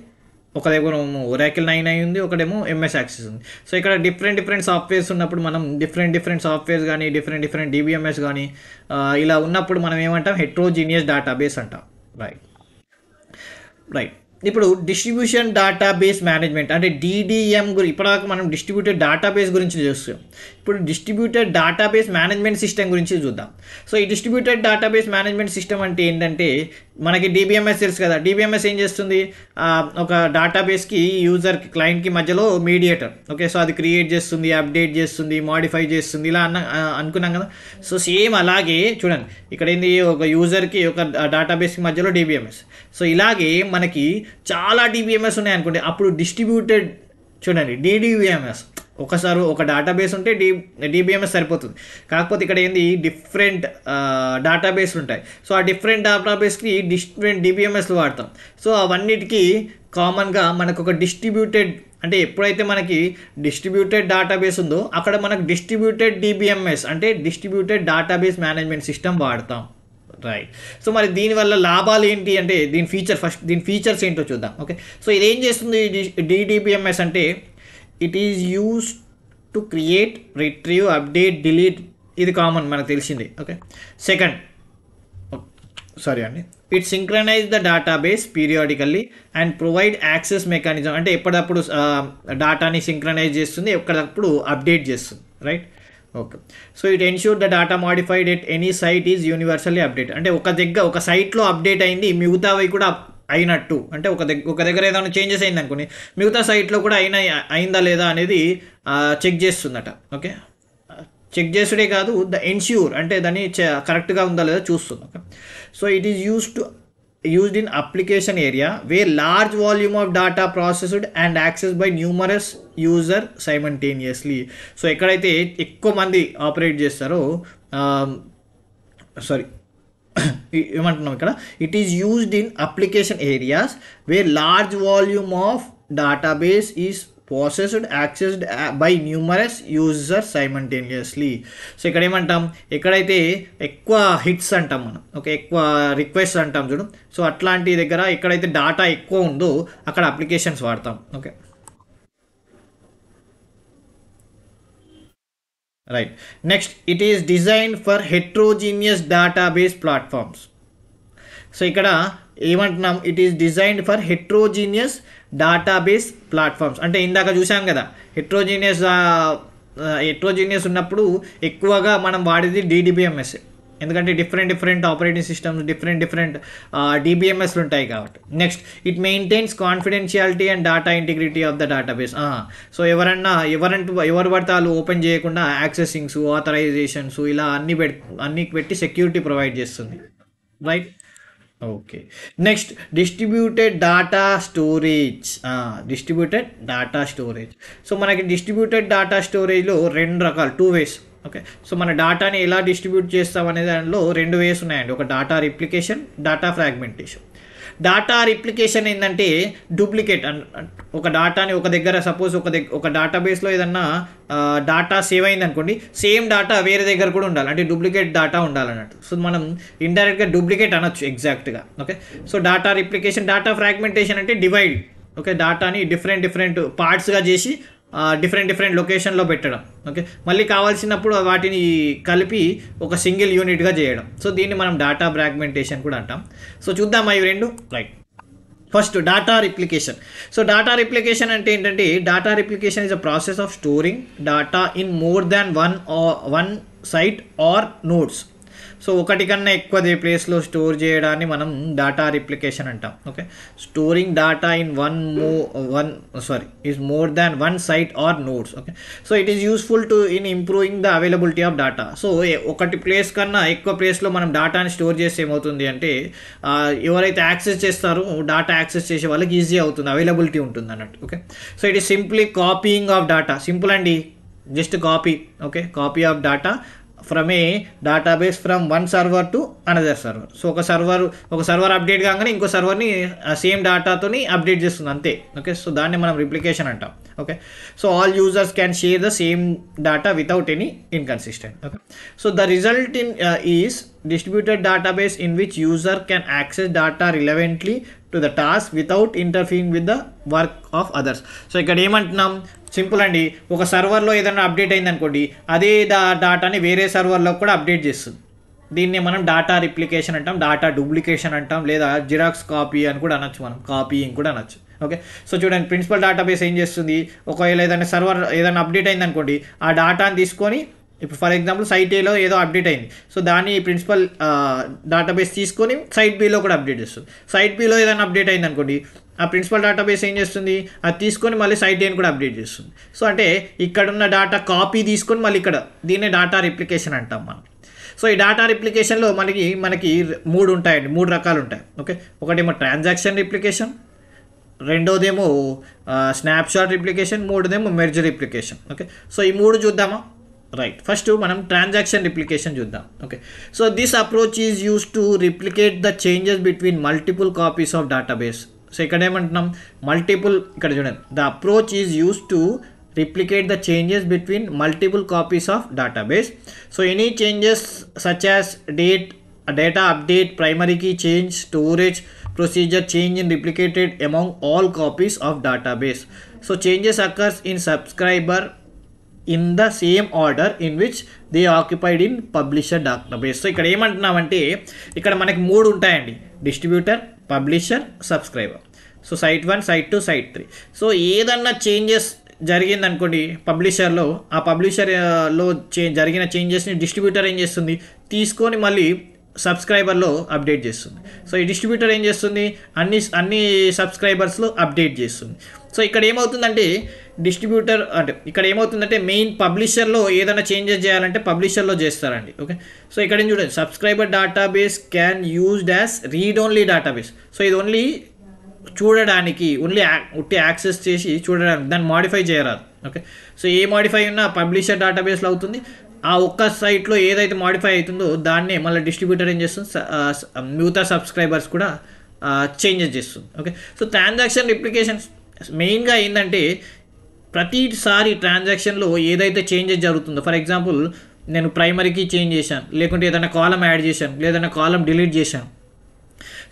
ఒక దగ్గర Oracle 9 ఉంది, ఒకటేమో MS యాక్సెస్ ఉంది. సో ఇక్కడ డిఫరెంట్ సాఫ్ట్వేర్స్ ఉన్నప్పుడు మనం డిఫరెంట్ సాఫ్ట్వేర్స్ కానీ డిఫరెంట్ DBMS కానీ ఇలా ఉన్నప్పుడు మనం ఏమంటాం, హెట్రోజీనియస్ డేటాబేస్ అంటాం. రైట్. ఇప్పుడు డిస్ట్రిబ్యూషన్ డేటాబేస్ మేనేజ్మెంట్ అంటే DDM ఇప్పటిదాకా మనం డిస్ట్రిబ్యూటెడ్ డేటాబేస్ గురించి చూస్తాం. ఇప్పుడు డిస్ట్రిబ్యూటెడ్ డేటాబేస్ మేనేజ్మెంట్ సిస్టమ్ గురించి చూద్దాం. సో ఈ డిస్ట్రిబ్యూటెడ్ డేటాబేస్ మేనేజ్మెంట్ సిస్టమ్ అంటే ఏంటంటే, మనకి DBMS తెలుసు కదా. DBMS ఏం చేస్తుంది, ఒక డేటాబేస్కి యూజర్కి క్లయింట్కి మధ్యలో మీడియేటర్. ఓకే. సో అది క్రియేట్ చేస్తుంది, అప్డేట్ చేస్తుంది, మాడిఫై చేస్తుంది, ఇలా అనుకున్నాం కదా. సో సేమ్ అలాగే చూడండి ఇక్కడ ఏంది, ఒక యూజర్కి ఒక డేటాబేస్కి మధ్యలో DBMS. సో ఇలాగే మనకి చాలా DBMS ఉన్నాయి అనుకోండి, అప్పుడు డిస్ట్రిబ్యూటెడ్ చూడండి DDBMS. ఒకసారి ఒక డేటాబేస్ ఉంటే DBMS సరిపోతుంది. కాకపోతే ఇక్కడ ఏంది, డిఫరెంట్ డేటాబేస్లు ఉంటాయి. సో ఆ డిఫరెంట్ డేటాబేస్కి డిఫరెంట్ DBMSలు వాడతాం. సో అవన్నిటికీ కామన్గా మనకు ఒక డిస్ట్రిబ్యూటెడ్, అంటే ఎప్పుడైతే మనకి డిస్ట్రిబ్యూటెడ్ డేటాబేస్ ఉందో అక్కడ మనకు డిస్ట్రిబ్యూటెడ్ DBMS అంటే డిస్ట్రిబ్యూటెడ్ డేటాబేస్ మేనేజ్మెంట్ సిస్టమ్ వాడతాం. రైట్. సో మరి దీనివల్ల లాభాలు ఏంటి అంటే, దీని ఫీచర్స్ ఏంటో చూద్దాం. ఓకే. సో ఇదేం చేస్తుంది DDBMS అంటే, it is used to create, retrieve, update, delete. ఇది కామన్ మనకు తెలిసింది. Okay. Second, it synchronise the database periodically and provide access mechanism. అంటే ఎప్పటికప్పుడు డేటాని సింక్రనైజ్ చేస్తుంది, ఎప్పటికప్పుడు అప్డేట్ చేస్తుంది. Right. Okay. So it ensure the data modified at any site is universally update. అంటే ఒక సైట్లో అప్డేట్ అయింది, మిగతావి కూడా అయినట్టు. అంటే ఒక దగ్గర ఏదైనా చేంజెస్ అయింది అనుకోండి, మిగతా సైట్లో కూడా అయిందా లేదా అనేది చెక్ చేస్తుందట. ఓకే. చెక్ చేసుడే కాదు, ఎన్ష్యూర్ అంటే దాన్ని కరెక్ట్గా ఉందా లేదా చూస్తుంది. Okay. So it is used in application area where large volume of data processed and accessed by numerous user simultaneously. So ఎక్కడైతే ఎక్కువ మంది ఆపరేట్ చేస్తారో, ఏమంటున్నాం ఇక్కడ, it is used in application areas where large volume of database is processed accessed by numerous users simultaneously. So ఇక్కడ ఏమంటాం, ఎక్కడైతే ఎక్కువ హిట్స్ అంటాం మనం, ఓకే, ఎక్కువ రిక్వెస్ట్ అంటాం చూడు. సో అట్లాంటి దగ్గర ఎక్కడైతే డాటా ఎక్కువ ఉందో అక్కడ అప్లికేషన్స్ వాడతాం. Okay, right. Next, it is designed for heterogeneous database platforms. So ఇక్కడ ఏమంటున్నాం, it is designed for heterogeneous database platforms. అంటే ఇందాక చూసాం కదా, హెట్రోజీనియస్ ఉన్నప్పుడు ఎక్కువగా మనం వాడేది DDBMS, ఎందుకంటే డిఫరెంట్ ఆపరేటింగ్ సిస్టమ్స్, డిఫరెంట్ DBMSలు ఉంటాయి కాబట్టి. Next, it maintains confidentiality and data integrity of the database. So ఎవరు పడితే వాళ్ళు ఓపెన్ చేయకుండా యాక్సెసింగ్స్, ఆథరైజేషన్స్ ఇలా అన్ని పెట్టి సెక్యూరిటీ ప్రొవైడ్ చేస్తుంది, right. Okay, next, distributed data storage. So మనకి డిస్ట్రిబ్యూటెడ్ డేటా స్టోరేజ్లో 2 రకాలు, 2 ways. ఓకే, సో మన డేటాని ఎలా డిస్ట్రిబ్యూట్ చేస్తాం అనే దానిలో 2 ways ఉన్నాయండి. ఒక data replication, data fragmentation. Data replication ఏంటంటే డూప్లికేట్, ఒక డేటాని ఒక దగ్గర సపోజ్ ఒక డేటాబేస్లో ఏదన్నా డేటా సేవ్ అయింది అనుకోండి, సేమ్ డేటా వేరే దగ్గర కూడా ఉండాలి, అంటే డూప్లికేట్ డేటా ఉండాలన్నట్టు. సో మనం ఇండైరెక్ట్గా డూప్లికేట్ అనొచ్చు ఎగ్జాక్ట్గా. Okay, so data replication. Data fragmentation అంటే డివైడ్, ఓకే, డేటాని డిఫరెంట్ పార్ట్స్గా చేసి డిఫరెంట్ లొకేషన్లో పెట్టడం. ఓకే, మళ్ళీ కావాల్సినప్పుడు వాటిని కలిపి ఒక సింగిల్ యూనిట్గా చేయడం. సో దీన్ని మనం డేటా ఫ్రాగ్మెంటేషన్ కూడా అంటాం. సో చూద్దాం అవి 2, right. First, data replication. So data replication అంటే ఏంటంటే, data replication is a process of storing data in more than one site or nodes. So ఒకటి కన్నా ఎక్కువ ప్లేస్లో స్టోర్ చేయడాన్ని మనం డేటా రిప్లికేషన్ అంటాం. Okay, storing data in is more than one site or nodes. Okay, so it is useful in improving the availability of data. So ఒకటి place కన్నా ఎక్కువ ప్లేస్లో మనం డేటాని స్టోర్ చేస్తే ఏమవుతుంది అంటే, ఎవరైతే యాక్సెస్ చేస్తారో డేటా యాక్సెస్ చేసే వాళ్ళకి ఈజీ అవుతుంది, అవైలబిలిటీ ఉంటుంది అన్నట్టు. Okay, so it is simply copying of data. Simple అండి, just copy. Okay, copy of data from a database from one server to another server. So ఒక సర్వర్ అప్డేట్ కాగానే ఇంకో సర్వర్ని same డేటాతోని update చేస్తుంది అంతే. Okay, so దాన్ని మనం replication అంటాం. Okay, so all users can share the same data without any inconsistent. Okay, so the result is distributed database in which user can access data relevantly to the task without interfering with the work of others. So ఇక్కడ ఏమంటున్నాం, simple అండి, ఒక సర్వర్లో ఏదైనా update అయింది అనుకోండి, అదే డేటాని వేరే సర్వర్లో కూడా అప్డేట్ చేస్తుంది. దీన్ని మనం డేటా రిప్లికేషన్ అంటాం, డేటా డూప్లికేషన్ అంటాం, లేదా జిరాక్స్ కాపీ అని కూడా అనొచ్చు, మనం కాపీయింగ్ కూడా అనొచ్చు. ఓకే, సో చూడండి, ప్రిన్సిపల్ డేటాబేస్ ఏం చేస్తుంది, ఒకవేళ ఏదైనా సర్వర్ ఏదైనా అప్డేట్ అయింది అనుకోండి, ఆ డేటాని తీసుకొని, ఇప్పుడు ఫర్ ఎగ్జాంపుల్ సైట్ ఏలో ఏదో అప్డేట్ అయింది, సో దాన్ని ప్రిన్సిపల్ డేటాబేస్ తీసుకొని సైట్ బిలో కూడా అప్డేట్ చేస్తుంది. సైట్ బిలో ఏదైనా అప్డేట్ అయింది అనుకోండి, ఆ ప్రిన్సిపల్ డేటాబేస్ ఏం చేస్తుంది, అది తీసుకొని మళ్ళీ సైట్ ఏని కూడా అప్డేట్ చేస్తుంది. సో అంటే ఇక్కడున్న డేటా కాపీ తీసుకొని మళ్ళీ ఇక్కడ, దీన్ని డేటా రిప్లికేషన్ అంటాం మనం. సో ఈ డేటా రిప్లికేషన్లో మనకి 3 ఉంటాయండి, 3 రకాలు ఉంటాయి. ఓకే, ఒకటేమో ట్రాన్సాక్షన్ రిప్లికేషన్, రెండోదేమో స్నాప్షాట్ రిప్లికేషన్, మూడోదేమో మెర్జ్ రిప్లికేషన్. ఓకే, సో ఈ 3 చూద్దామా, రైట్. ఫస్ట్ మనం ట్రాన్సాక్షన్ రిప్లికేషన్ చూద్దాం. Okay, so this approach is use to replicate the changes between multiple copies of database. So ఇక్కడ ఏమంటున్నాం, ఇక్కడ చూడండి, the approach is use to replicate the changes between multiple copies of database. So any changes such as data update, primary key change, storage procedure change in replicated among all copies of database. So changes occurs in subscriber in the same order in which they occupied in publisher database. So ఇక్కడ ఏమంటున్నామంటే, ఇక్కడ మనకి 3 ఉంటాయండి, distributor, publisher, subscriber. So site 1, site 2, site 3. So ఏదన్నా changes జరిగింది అనుకోండి పబ్లిషర్లో, ఆ పబ్లిషర్లో జరిగిన చేంజెస్ని distributor ఏం చేస్తుంది, తీసుకొని మళ్ళీ సబ్స్క్రైబర్లో అప్డేట్ చేస్తుంది. సో ఈ డిస్ట్రిబ్యూటర్ ఏం చేస్తుంది, అన్ని సబ్స్క్రైబర్స్లో అప్డేట్ చేస్తుంది. సో ఇక్కడ ఏమవుతుందంటే డిస్ట్రిబ్యూటర్ అంటే ఇక్కడ ఏమవుతుందంటే మెయిన్ పబ్లిషర్లో ఏదైనా చేంజెస్ చేయాలంటే పబ్లిషర్లో చేస్తారండి. ఓకే, సో ఇక్కడ ఏం చూడండి, subscriber database can used as read only database. So ఇది ఓన్లీ చూడడానికి, ఓన్లీ ఉట్టి యాక్సెస్ చేసి చూడడానికి, దాన్ని మాడిఫై చేయరాదు. ఓకే, సో ఏ మాడిఫై ఉన్నా పబ్లిషర్ డేటాబేస్లో అవుతుంది. ఆ ఒక్క సైట్లో ఏదైతే మాడిఫై అవుతుందో దాన్నే మళ్ళీ డిస్ట్రిబ్యూటర్ ఏం చేస్తుంది, మిగతా సబ్స్క్రైబర్స్ కూడా చేంజెస్ చేస్తుంది. ఓకే, సో ట్రాన్సాక్షన్ రిప్లికేషన్స్ మెయిన్గా ఏంటంటే ప్రతిసారి ట్రాన్సాక్షన్లో ఏదైతే చేంజెస్ జరుగుతుందో, ఫర్ ఎగ్జాంపుల్ నేను ప్రైమరీకి చేంజ్ చేశాను, లేకుంటే ఏదైనా కాలం యాడ్ చేశాను, లేదన్నా కాలం డిలీట్ చేశాను.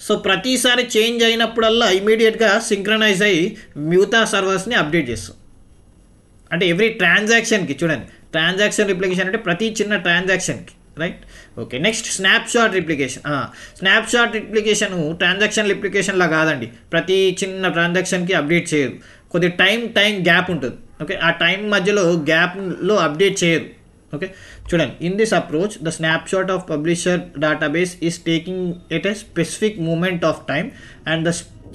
సో ప్రతిసారి చేంజ్ అయినప్పుడల్లా ఇమీడియట్గా సింక్రనైజ్ అయ్యి మిగతా సర్వర్స్ని అప్డేట్ చేస్తాం. అంటే ఎవ్రీ ట్రాన్సాక్షన్కి చూడండి, ట్రాన్సాక్షన్ రిప్లికేషన్ అంటే ప్రతి చిన్న ట్రాన్సాక్షన్కి, right. Okay, next snapshot replication. Snapshot replication transaction రిప్లికేషన్లా కాదండి, ప్రతి చిన్న ట్రాన్సాక్షన్కి అప్డేట్ చేయదు, కొద్ది టైం గ్యాప్ ఉంటుంది. ఓకే, ఆ టైం మధ్యలో గ్యాప్లో అప్డేట్ చేయదు. ఓకే, చూడండి, in this approach the snapshot of publisher database is taking at a specific moment of time and the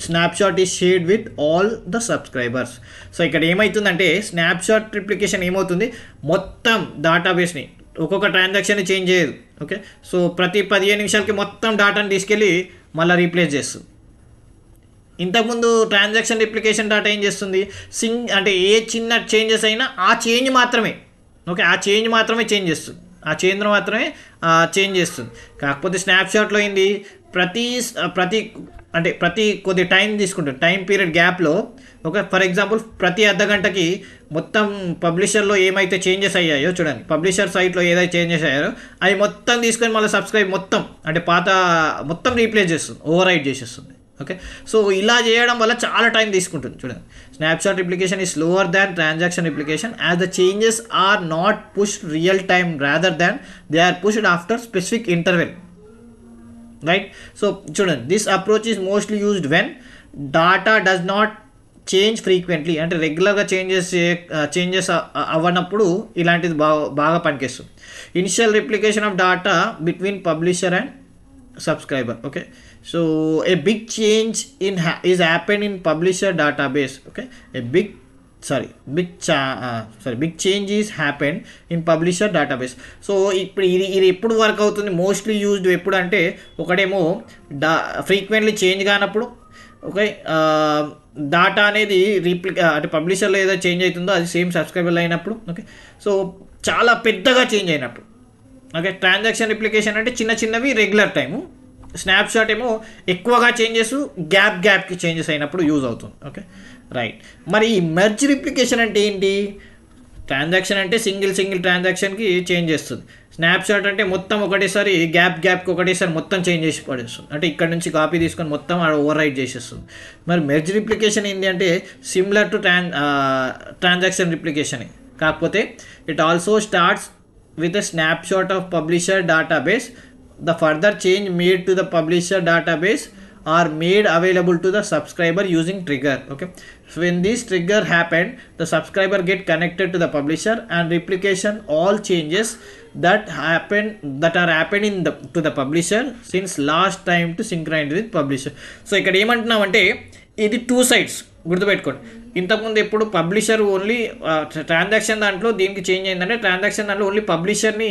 snapshot is shared with all the subscribers. So ఇక్కడ ఏమవుతుందంటే snapshot replication ఏమవుతుంది, మొత్తం డేటాబేస్ని ఒక్కొక్క ట్రాన్సాక్షన్ని చేంజ్ చేయదు. ఓకే, సో ప్రతి 15 నిమిషాలకి మొత్తం డేటాని తీసుకెళ్ళి మళ్ళీ రీప్లేస్ చేస్తుంది. ఇంతకుముందు ట్రాన్సాక్షన్ రిప్లికేషన్ డేటా ఏం చేస్తుంది, అంటే ఏ చిన్న చేంజెస్ అయినా ఆ చేంజ్ మాత్రమే, ఓకే, ఆ చేంజ్ మాత్రమే చేంజ్ చేస్తుంది, ఆ చేంజ్ మాత్రమే చేంజ్ చేస్తుంది. కాకపోతే స్నాప్షాట్లో ఏంది, ప్రతి కొద్ది టైం తీసుకుంటుంది, టైం పీరియడ్ గ్యాప్లో. ఓకే, ఫర్ ఎగ్జాంపుల్ ప్రతి అర్ధ గంటకి మొత్తం పబ్లిషర్లో ఏమైతే చేంజెస్ అయ్యాయో చూడండి, పబ్లిషర్ సైట్లో ఏదైతే చేంజెస్ అయ్యాయో అవి మొత్తం తీసుకొని మళ్ళీ సబ్స్క్రైబ్ మొత్తం అంటే పాత మొత్తం రీప్లేస్ చేస్తుంది, ఓవర్ రైట్ చేసేస్తుంది. ఓకే, సో ఇలా చేయడం వల్ల చాలా టైం తీసుకుంటుంది. చూడండి, snapshot replication is slower than transaction replication as the changes are not pushed real time rather than they are pushed after specific interval, right. So చూడండి, this approach is mostly used when data does not change frequently, అంటే రెగ్యులర్గా changes అవ్వనప్పుడు ఇలాంటిది బాగా పనిచేస్తుంది. Initial replication of data between publisher and subscriber. Okay, so a big change is happened in publisher database. Okay, big change is happened in publisher database. So ఇప్పుడు ఇది ఎప్పుడు work అవుతుంది, మోస్ట్లీ యూజ్డ్ ఎప్పుడు అంటే ఒకటేమో ఫ్రీక్వెంట్లీ చేంజ్ కానప్పుడు. Okay, data అనేది అంటే పబ్లిషర్లో ఏదో చేంజ్ అవుతుందో అది సేమ్ సబ్స్క్రైబర్లో అయినప్పుడు. ఓకే, సో చాలా పెద్దగా చేంజ్ అయినప్పుడు. ఓకే, ట్రాన్సాక్షన్ రిప్లికేషన్ అంటే చిన్నవి రెగ్యులర్ టైము, స్నాప్షాట్ ఏమో ఎక్కువగా చేంజెస్ గ్యాప్కి చేంజెస్ అయినప్పుడు యూజ్ అవుతుంది. Okay, right. మరి ఈ మెర్జ్ రిప్లికేషన్ అంటే ఏంటి, ట్రాన్సాక్షన్ అంటే సింగిల్ ట్రాన్సాక్షన్కి చేంజ్ చేస్తుంది, స్నాప్షాట్ అంటే మొత్తం ఒకటేసారి గ్యాప్కి ఒకటేసారి మొత్తం చేంజ్ చేసి పడేస్తుంది, అంటే ఇక్కడ నుంచి కాపీ తీసుకొని మొత్తం ఓవర్ రైట్ చేసేస్తుంది. మరి మెర్జ్ రిప్లికేషన్ ఏంటి అంటే సిమిలర్ టు ట్రాన్సాక్షన్ రిప్లికేషన్, కాకపోతే it also starts with a snapshot of publisher database. The further change made to the publisher database are made available to the subscriber using trigger. Okay, so when this trigger happened, the subscriber get connected to the publisher and replication all changes that are happening to the publisher since last time to synchronize with publisher. So ఇక్కడ ఏమంటున్నామంటే ఇది 2 sides గుర్తుపెట్టుకోండి. ఇంతకుముందు ఎప్పుడు publisher only transaction దాంట్లో దీనికి change అయిందంటే transaction దాంట్లో only పబ్లిషర్ని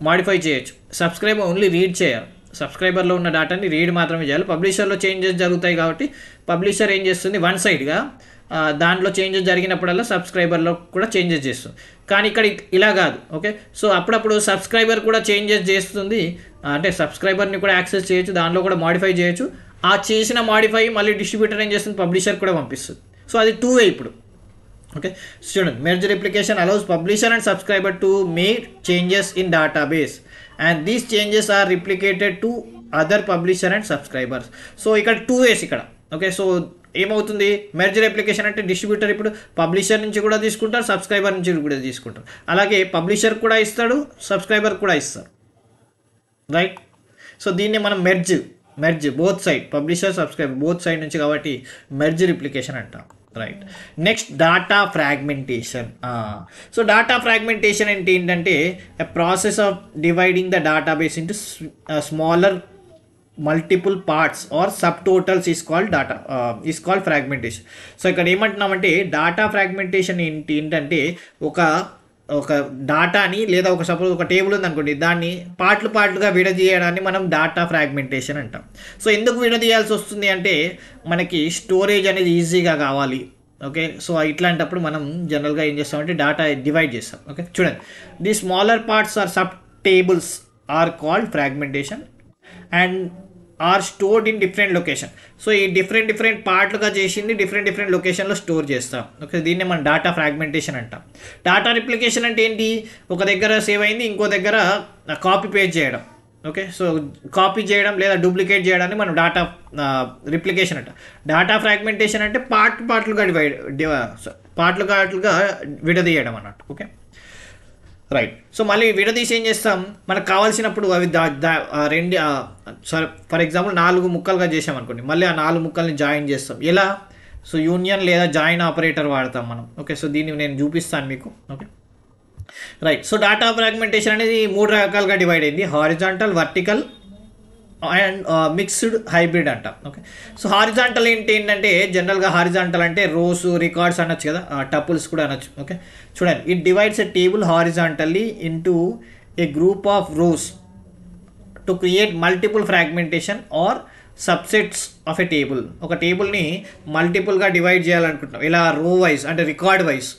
modify చేయొచ్చు, సబ్స్క్రైబర్ ఓన్లీ రీడ్ చేయాలి, సబ్స్క్రైబర్లో ఉన్న డేటాని రీడ్ మాత్రమే చేయాలి. పబ్లిషర్లో చేంజెస్ జరుగుతాయి కాబట్టి పబ్లిషర్ ఏం చేస్తుంది, వన్ సైడ్గా దాంట్లో చేంజెస్ జరిగినప్పుడల్లా సబ్స్క్రైబర్లో కూడా చేంజెస్ చేస్తుంది. కానీ ఇక్కడ ఇలా కాదు. ఓకే, సో అప్పుడప్పుడు సబ్స్క్రైబర్ కూడా చేంజెస్ చేస్తుంది, అంటే సబ్స్క్రైబర్ని కూడా యాక్సెస్ చేయొచ్చు, దాంట్లో కూడా మాడిఫై చేయొచ్చు. ఆ చేసిన మాడిఫై మళ్ళీ డిస్ట్రిబ్యూటర్ ఏం చేస్తుంది, పబ్లిషర్ కూడా పంపిస్తుంది. సో అది 2 వే ఇప్పుడు. Okay, student, merge replication allows publisher and subscriber to make changes in database and these changes are replicated to other publisher and subscribers. So ఇక్కడ 2 వేస్ ఇక్కడ. ఓకే, సో ఏమవుతుంది, merge replication అంటే distributor ఇప్పుడు publisher నుంచి కూడా తీసుకుంటారు, subscriber నుంచి కూడా తీసుకుంటారు, అలాగే పబ్లిషర్ కూడా ఇస్తాడు, సబ్స్క్రైబర్ కూడా ఇస్తారు, రైట్. సో దీన్ని మనం merge both side, publisher subscriber both side నుంచి, కాబట్టి మెర్జ్ రిప్లికేషన్ అంటాం, right. Next data fragmentation. So data fragmentation అంటే ఏంటంటే a process of dividing the database into smaller multiple parts or sub totals is called fragmentation. So ఇక్కడ ఏమంటున్నామంటే data fragmentation ఏంటంటే ఒక డాటాని లేదా సపోజ్ ఒక టేబుల్ ఉందనుకోండి, దాన్ని పార్ట్లుగా విడదీయడాన్ని మనం డాటా ఫ్రాగ్మెంటేషన్ అంటాం. సో ఎందుకు విడదీయాల్సి వస్తుంది అంటే మనకి స్టోరేజ్ అనేది ఈజీగా కావాలి. ఓకే, సో ఇట్లాంటప్పుడు మనం జనరల్గా ఏం చేస్తామంటే డాటా డివైడ్ చేస్తాం. ఓకే, చూడండి, the smaller parts or sub tables are called fragmentation and are stored in different location. So ఈ డిఫరెంట్ పార్ట్లుగా చేసింది డిఫరెంట్ లొకేషన్లో స్టోర్ చేస్తాం. ఓకే, దీన్ని మనం డేటా ఫ్రాగ్మెంటేషన్ అంటాం. డేటా రిప్లికేషన్ అంటే ఏంటి? ఒక దగ్గర సేవ్ అయింది ఇంకో దగ్గర కాపీ పేస్ట్ చేయడం. ఓకే, సో కాపీ చేయడం లేదా డూప్లికేట్ చేయడాన్ని మనం డేటా రిప్లికేషన్ అంటాం. డేటా ఫ్రాగ్మెంటేషన్ అంటే పార్ట్లుగా విడదీయడం అన్నట్టు. Okay, right. సో మళ్ళీ విడదీసి ఏం చేస్తాం, మనకు కావాల్సినప్పుడు అవి ఫర్ ఎగ్జాంపుల్ 4 ముక్కలుగా చేసాం అనుకోండి, మళ్ళీ ఆ 4 ముక్కల్ని జాయిన్ చేస్తాం. ఎలా? సో యూనియన్ లేదా జాయిన్ ఆపరేటర్ వాడతాం మనం. ఓకే, సో దీన్ని నేను చూపిస్తాను మీకు. Okay, right. So data fragmentation అనేది 3 రకాలుగా డివైడ్ అయింది: horizontal, vertical and mixed hybrid అంట. ఓకే, సో హారిజాంటల్ ఏంటంటే జనరల్గా హారిజాంటల్ అంటే రోస్, రికార్డ్స్ అనొచ్చు కదా, టపుల్స్ కూడా అనొచ్చు. ఓకే, చూడండి, it divides a table horizontally into a group of rows to create multiple fragmentation or subsets of a table. ఒక టేబుల్ని మల్టిపుల్గా డివైడ్ చేయాలనుకుంటున్నాం, ఇలా రో వైజ్ అంటే రికార్డ్ వైజ్.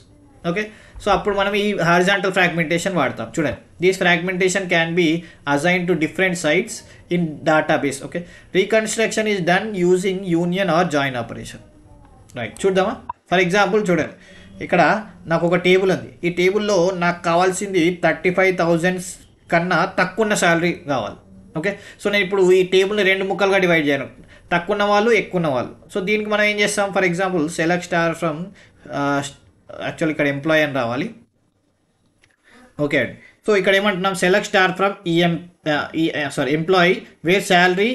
ఓకే, సో అప్పుడు మనం ఈ హారిజాంటల్ ఫ్రాగ్మెంటేషన్ వాడతాం. చూడండి, this fragmentation can be assign to different sites in database. Okay, reconstruction is done using union or join operation. Right, చూద్దామా? ఫర్ ఎగ్జాంపుల్ చూడండి, ఇక్కడ నాకు ఒక టేబుల్ ఉంది. ఈ టేబుల్లో నాకు కావాల్సింది 35,000 కన్నా తక్కువ ఉన్న శాలరీ కావాలి. ఓకే, సో నేను ఇప్పుడు ఈ టేబుల్ని 2 ముక్కలుగా డివైడ్ చేయను, తక్కువ ఉన్న వాళ్ళు, ఎక్కువ ఉన్న వాళ్ళు. సో దీనికి మనం ఏం చేస్తాం? For example select star from actual ఇక్కడ ఎంప్లాయీ అని రావాలి. ఓకే అండి, సో ఇక్కడ ఏమంటున్నాం? Select star from employee where salary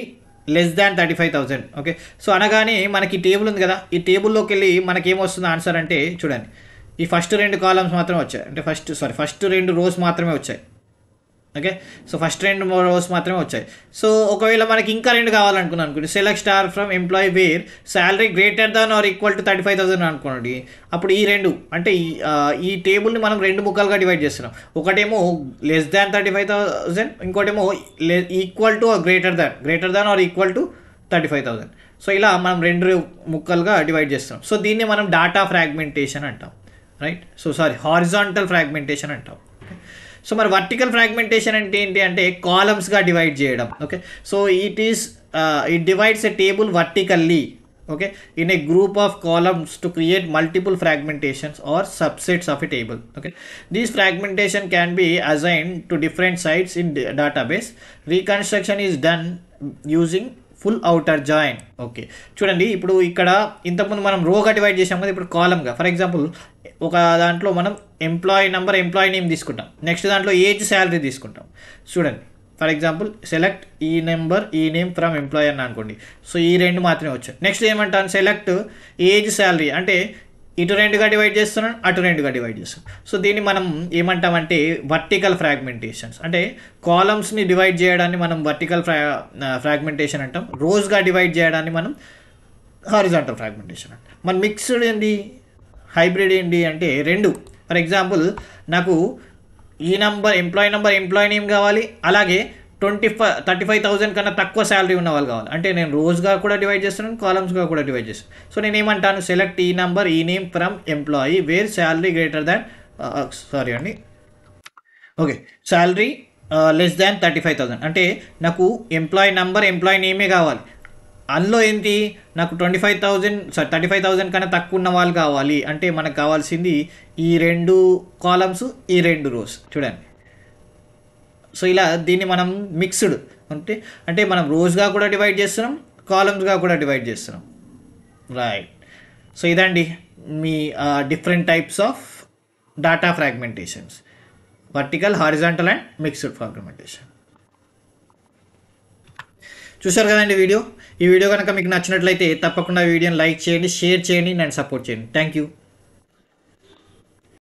less than 35,000. Okay, so అనగానే మనకి టేబుల్ ఉంది కదా, ఈ టేబుల్లోకి వెళ్ళి మనకి ఏమొస్తుంది ఆన్సర్ అంటే చూడండి, ఈ ఫస్ట్ 2 కాలమ్స్ మాత్రమే వచ్చాయి, అంటే ఫస్ట్ 2 రోస్ మాత్రమే వచ్చాయి. ఓకే, సో ఫస్ట్ 2 రోస్ మాత్రమే వచ్చాయి. సో ఒకవేళ మనకి ఇంకా 2 కావాలనుకున్నాను అనుకోండి, select star from employee where salary greater than or equal to 35,000 అనుకోండి. అప్పుడు ఈ 2 అంటే ఈ టేబుల్ని మనం 2 ముక్కలుగా డివైడ్ చేస్తున్నాం. ఒకటేమో లెస్ దాన్ 35,000, ఇంకోటేమో equal to greater than or equal to 35,000. So ఇలా మనం 2 ముక్కలుగా డివైడ్ చేస్తున్నాం. సో దీన్ని మనం డేటా ఫ్రాగ్మెంటేషన్ అంటాం. రైట్, సో హారిజాంటల్ ఫ్రాగ్మెంటేషన్ అంటాం. సో మరి వర్టికల్ ఫ్రాగ్మెంటేషన్ అంటే ఏంటి అంటే కాలమ్స్గా డివైడ్ చేయడం. Okay, so it divides a table vertically, okay, in a group of columns to create multiple fragmentations or subsets of a table. Okay, these fragmentation can be assign to different sites in database. Reconstruction is done using full outer join. Okay, చూడండి, ఇప్పుడు ఇక్కడ ఇంతకుముందు మనం రోగా divide చేసాం కదా, ఇప్పుడు కాలమ్గా. For example ఒక దాంట్లో మనం ఎంప్లాయీ నెంబర్, ఎంప్లాయీ నేమ్ తీసుకుంటాం, నెక్స్ట్ దాంట్లో ఏజ్, శాలరీ తీసుకుంటాం. చూడండి, ఫర్ ఎగ్జాంపుల్ సెలెక్ట్ ఈ నెంబర్ ఈ నేమ్ ఫ్రమ్ ఎంప్లాయీ అని అనుకోండి. సో ఈ 2 మాత్రమే వచ్చాయి. నెక్స్ట్ ఏమంటాను? సెలెక్ట్ ఏజ్, శాలరీ అంటే ఇటు 2గా డివైడ్ చేస్తున్నాను, అటు 2గా డివైడ్ చేస్తున్నాను. సో దీన్ని మనం ఏమంటామంటే వర్టికల్ ఫ్రాగ్మెంటేషన్స్. అంటే కాలమ్స్ని డివైడ్ చేయడాన్ని మనం వర్టికల్ ఫ్రాగ్మెంటేషన్ అంటాం. రోస్గా డివైడ్ చేయడాన్ని మనం హారిజాంటల్ ఫ్రాగ్మెంటేషన్ అంటాం. మన మిక్స్డ్ ఏంటి, హైబ్రిడ్ ఏంటి అంటే 2. ఫర్ ఎగ్జాంపుల్ నాకు ఈ ఎంప్లాయీ నేమ్ కావాలి, అలాగే 35,000 కన్నా తక్కువ శాలరీ ఉన్న వాళ్ళు కావాలి. అంటే నేను రోస్గా కూడా డివైడ్ చేస్తున్నాను, కాలమ్స్గా కూడా డివైడ్ చేస్తాను. సో నేను ఏమంటాను? సెలెక్ట్ ఈ name from employee where salary greater than salary less than 35,000. అంటే నాకు ఎంప్లాయీ నేమే కావాలి. అందులో ఏంటి, నాకు 35,000 కన్నా తక్కువ ఉన్న వాళ్ళు కావాలి. అంటే మనకు కావాల్సింది ఈ 2 కాలమ్స్, ఈ 2 రోస్. చూడండి, సో ఇలా దీన్ని మనం మిక్స్డ్ అంటే మనం రోస్గా కూడా డివైడ్ చేస్తున్నాం, కాలమ్స్గా కూడా డివైడ్ చేస్తున్నాం. రైట్, సో ఇదండి మీ different types of data fragmentations: vertical, horizontal and mixed fragmentation. చూశారు కదండి వీడియో. ఈ వీడియో కనుక మీకు నచ్చినట్లయితే తప్పకుండా వీడియోని లైక్ చేయండి, షేర్ చేయండి, నన్ను సపోర్ట్ చేయండి. Thank you.